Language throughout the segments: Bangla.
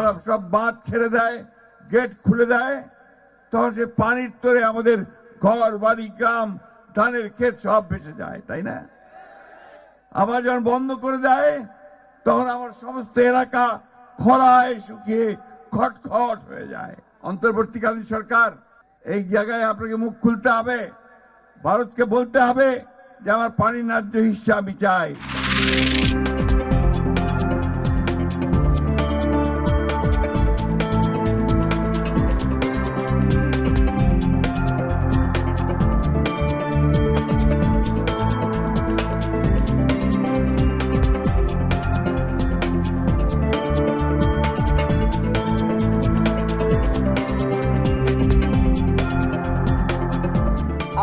তারা সব বাঁধ ছেড়ে দেয়, গেট খুলে দেয়, তখন সে পানির তরে আমাদের ঘর বাড়ি গ্রাম ধানের ক্ষেত সব ভেসে যায়, তাই না? আবার যখন বন্ধ করে দেয় তখন আমার সমস্ত এলাকা খরায় শুকিয়ে খটখট হয়ে যায়। অন্তর্বর্তীকালীন সরকার এই জায়গায় আপনাকে মুখ খুলতে হবে, ভারতকে বলতে হবে যে আমার পানির ন্যায্য হিস্সা আমি চাই।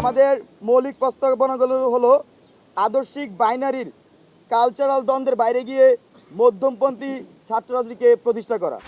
আমাদের মৌলিক প্রস্তাবনাগুলো হলো আদর্শিক বাইনারির কালচারাল দ্বন্দ্বের বাইরে গিয়ে মধ্যমপন্থী ছাত্র রাজনীতিকে প্রতিষ্ঠা করা।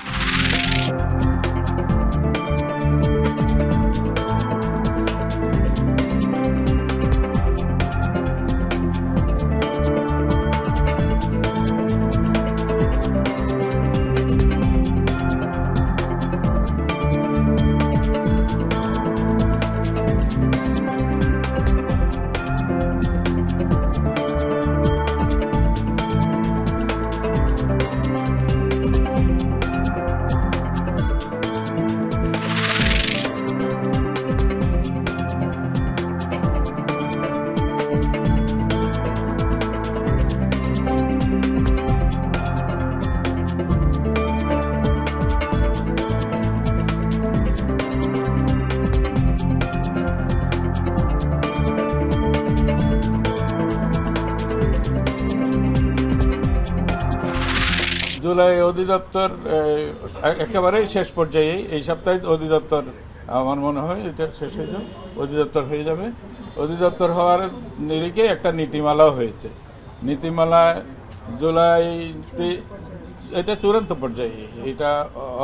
জুলাই অধিদপ্তর একেবারেই শেষ পর্যায়ে, এই সপ্তাহে অধিদপ্তর আমার মনে হয় এটা শেষ হয়ে যাবে, অধিদপ্তর হয়ে যাবে। অধিদপ্তর হওয়ার নিরিখে একটা নীতিমালাও হয়েছে। নীতিমালা জুলাইতে, এটা চূড়ান্ত পর্যায়ে, এটা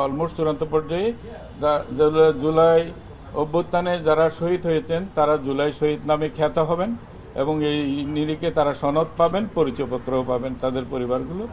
অলমোস্ট চূড়ান্ত পর্যায়ে। জুলাই অভ্যুত্থানে যারা শহীদ হয়েছেন তারা জুলাই শহীদ নামে খ্যাত হবেন এবং এই নিরিখে তারা সনদ পাবেন, পরিচয়পত্রও পাবেন তাদের পরিবারগুলো।